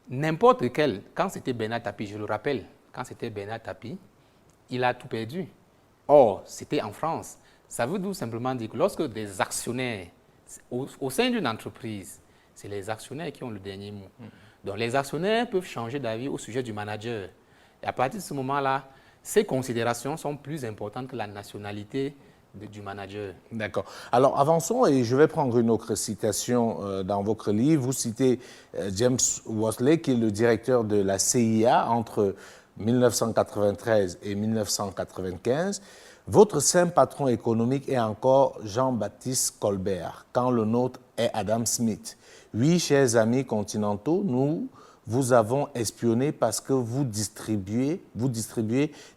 N'importe quel, quand c'était Bernard Tapie, je le rappelle, quand c'était Bernard Tapie, il a tout perdu. Or, c'était en France. Ça veut tout simplement dire que lorsque des actionnaires, au sein d'une entreprise, c'est les actionnaires qui ont le dernier mot. Donc, les actionnaires peuvent changer d'avis au sujet du manager. Et à partir de ce moment-là, ces considérations sont plus importantes que la nationalité du manager. D'accord. Alors avançons et je vais prendre une autre citation dans votre livre. Vous citez James Worsley, qui est le directeur de la CIA entre 1993 et 1995. Votre saint patron économique est encore Jean-Baptiste Colbert, quand le nôtre est Adam Smith. Oui, chers amis continentaux, nous vous avons espionné parce que vous distribuez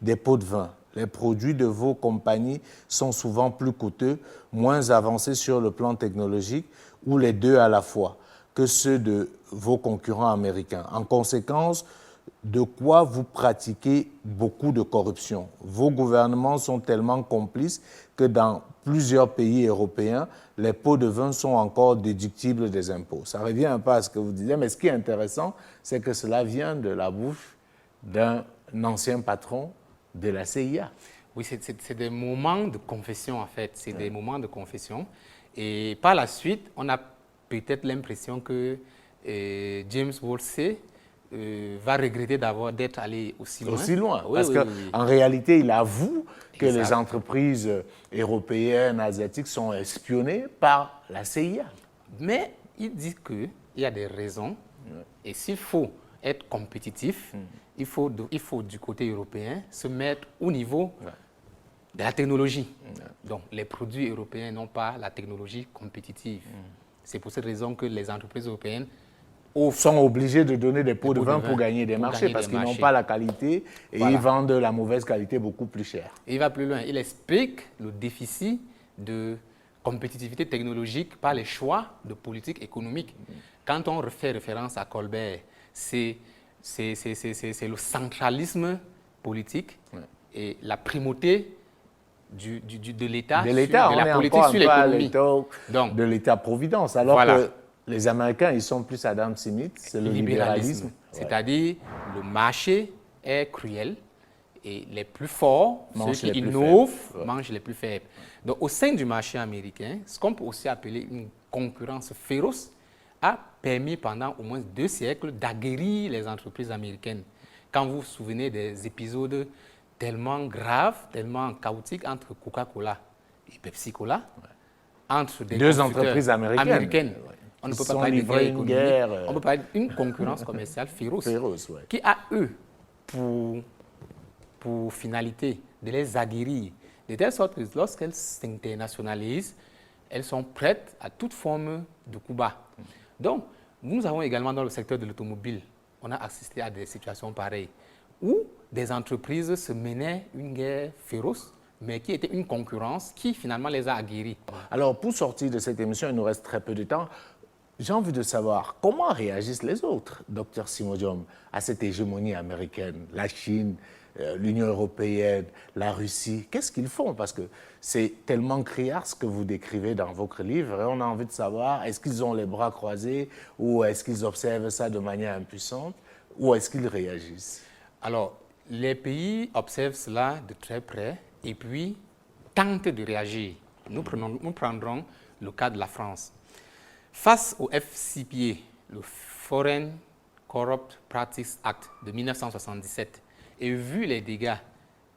des pots de vin. Les produits de vos compagnies sont souvent plus coûteux, moins avancés sur le plan technologique, ou les deux à la fois, que ceux de vos concurrents américains. En conséquence, de quoi vous pratiquez beaucoup de corruption. Vos gouvernements sont tellement complices que dans plusieurs pays européens, les pots de vin sont encore déductibles des impôts. Ça revient un peu à ce que vous disiez, mais ce qui est intéressant, c'est que cela vient de la bouche d'un ancien patron de la CIA. Oui, c'est des moments de confession, en fait. C'est des moments de confession. Et par la suite, on a peut-être l'impression que James Worsley va regretter d'être allé aussi loin. Aussi loin, oui, parce oui, qu'en réalité, il avoue que les entreprises européennes, asiatiques sont espionnées par la CIA. Mais il dit qu'il y a des raisons, et s'il faut être compétitif, il faut du côté européen se mettre au niveau de la technologie. Donc, les produits européens n'ont pas la technologie compétitive. C'est pour cette raison que les entreprises européennes sont obligés de donner des pots de vin pour gagner des marchés parce qu'ils n'ont pas la qualité et ils vendent la mauvaise qualité beaucoup plus cher. Et il va plus loin. Il explique le déficit de compétitivité technologique par les choix de politique économique. Quand on fait référence à Colbert, c'est le centralisme politique et la primauté de l'État sur la politique sur l'économie. De l'État-providence, alors que les Américains, ils sont plus Adam Smith, c'est le libéralisme. C'est-à-dire, le marché est cruel et les plus forts, ceux qui innovent, mangent les plus faibles. Donc, au sein du marché américain, ce qu'on peut aussi appeler une concurrence féroce a permis pendant au moins 2 siècles d'aguerrir les entreprises américaines. Quand vous vous souvenez des épisodes tellement graves, tellement chaotiques entre Coca-Cola et Pepsi-Cola, entre des deux entreprises américaines. On ne peut pas parler de guerre économique, on peut parler d'une concurrence commerciale féroce, qui a, eux, pour finalité de les aguerrir, de telle sorte que lorsqu'elles s'internationalisent, elles sont prêtes à toute forme de coup bas. Donc, nous avons également dans le secteur de l'automobile, on a assisté à des situations pareilles, où des entreprises se menaient une guerre féroce, mais qui était une concurrence qui finalement les a aguerris. Alors, pour sortir de cette émission, il nous reste très peu de temps. J'ai envie de savoir comment réagissent les autres, Dr Simodium, à cette hégémonie américaine, la Chine, l'Union européenne, la Russie. Qu'est-ce qu'ils font? Parce que c'est tellement criard ce que vous décrivez dans votre livre. Et on a envie de savoir, est-ce qu'ils ont les bras croisés ou est-ce qu'ils observent ça de manière impuissante ou est-ce qu'ils réagissent? Alors, les pays observent cela de très près et puis tentent de réagir. Nous prendrons le cas de la France. Face au FCPA, le Foreign Corrupt Practices Act de 1977, et vu les dégâts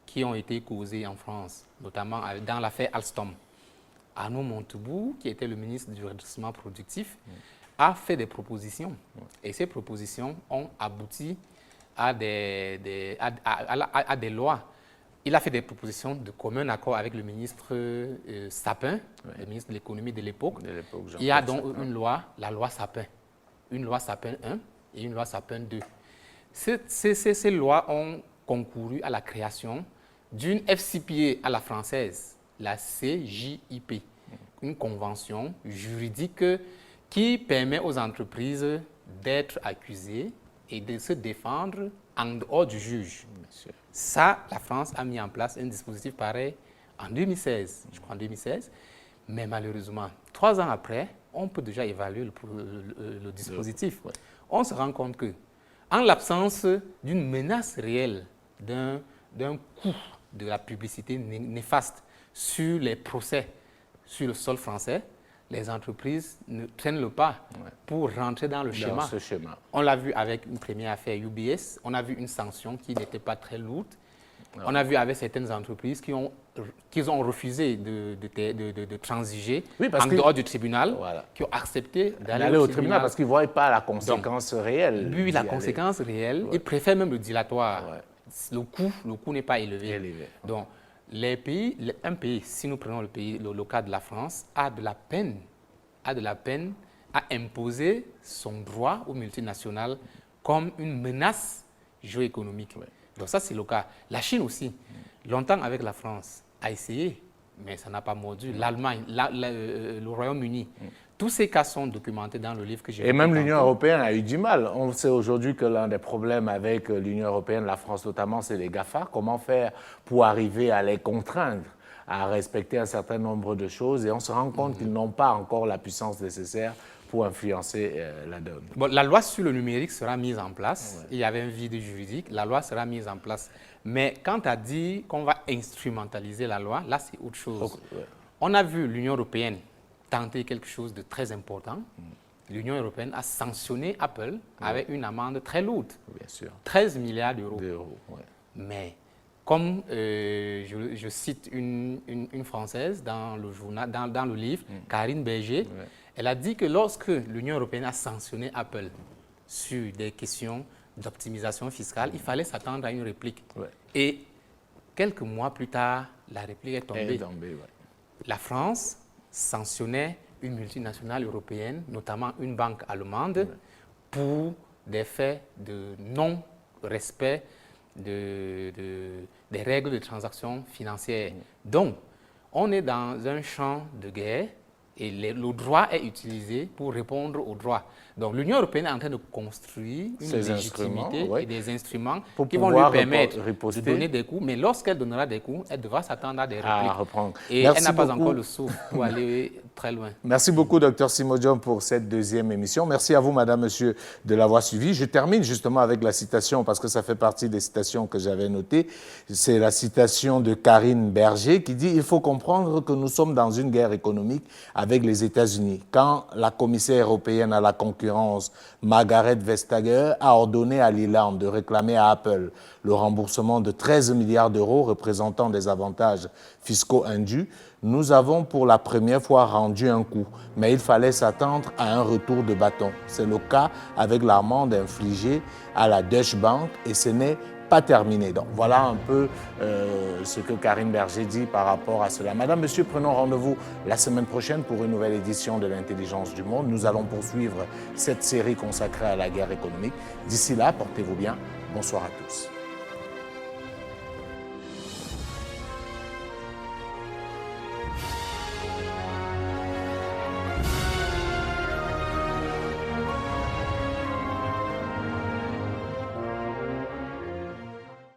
qui ont été causés en France, notamment dans l'affaire Alstom, Arnaud Montebourg, qui était le ministre du redressement productif, a fait des propositions. Et ces propositions ont abouti à des lois. Il a fait des propositions de commun accord avec le ministre Sapin, le ministre de l'économie de l'époque. Il y a donc une loi, la loi Sapin. Une loi Sapin 1 et une loi Sapin 2. Ces lois ont concouru à la création d'une FCPA à la française, la CJIP, une convention juridique qui permet aux entreprises d'être accusées et de se défendre en dehors du juge. Ça, la France a mis en place un dispositif pareil en 2016, je crois en 2016, mais malheureusement, 3 ans après, on peut déjà évaluer le dispositif. On se rend compte que, en l'absence d'une menace réelle, d'un coût de la publicité néfaste sur les procès sur le sol français, les entreprises ne prennent le pas pour rentrer dans le schéma. On l'a vu avec une première affaire UBS, on a vu une sanction qui n'était pas très lourde. On a vu avec certaines entreprises qui ont ont refusé de transiger en dehors du tribunal, qui ont accepté d'aller au tribunal parce qu'ils ne voient pas la conséquence réelle. Oui, la conséquence réelle. Ils préfèrent même le dilatoire. Le coût n'est pas élevé. Donc, un pays, si nous prenons le cas de la France, a de la peine à imposer son droit aux multinationales comme une menace géoéconomique. Donc ça, c'est le cas. La Chine aussi, longtemps avec la France, a essayé, mais ça n'a pas mordu. L'Allemagne, le Royaume-Uni, tous ces cas sont documentés dans le livre que j'ai écrit. Et même l'Union européenne a eu du mal. On sait aujourd'hui que l'un des problèmes avec l'Union européenne, la France notamment, c'est les GAFA. Comment faire pour arriver à les contraindre à respecter un certain nombre de choses? Et on se rend compte qu'ils n'ont pas encore la puissance nécessaire pour influencer la donne. Bon, la loi sur le numérique sera mise en place. Il y avait un vide juridique. La loi sera mise en place. Mais quand tu as dit qu'on va instrumentaliser la loi, là, c'est autre chose. On a vu l'Union européenne tenter quelque chose de très important. L'Union européenne a sanctionné Apple avec une amende très lourde. Bien sûr. 13 milliards d'euros. Mais comme je cite une Française dans le journal, dans le livre, Karine Berger, elle a dit que lorsque l'Union européenne a sanctionné Apple sur des questions d'optimisation fiscale, il fallait s'attendre à une réplique. Et quelques mois plus tard, la réplique est tombée. La France sanctionnait une multinationale européenne, notamment une banque allemande, pour des faits de non-respect des règles de transactions financières. Donc, on est dans un champ de guerre et le droit est utilisé pour répondre au droit. Donc, l'Union européenne est en train de construire une légitimité et des instruments qui vont lui permettre de donner des coups. Mais lorsqu'elle donnera des coups, elle devra s'attendre à des répliques. Et elle n'a pas encore le souffle pour aller très loin. Merci beaucoup, Dr Simodion, pour cette deuxième émission. Merci à vous, madame, monsieur, de l'avoir suivi. Je termine justement avec la citation, parce que ça fait partie des citations que j'avais notées. C'est la citation de Karine Berger qui dit « Il faut comprendre que nous sommes dans une guerre économique avec les États-Unis. Quand la commissaire européenne à la concurrence, Margaret Vestager, a ordonné à l'Irlande de réclamer à Apple le remboursement de 13 milliards d'euros représentant des avantages fiscaux indus, nous avons pour la première fois rendu un coup, mais il fallait s'attendre à un retour de bâton. C'est le cas avec l'amende infligée à la Deutsche Bank et ce n'est pas terminé. Donc voilà un peu ce que Karine Berger dit par rapport à cela. Madame, monsieur, prenons rendez-vous la semaine prochaine pour une nouvelle édition de l'Intelligence du Monde. Nous allons poursuivre cette série consacrée à la guerre économique. D'ici là, portez-vous bien. Bonsoir à tous.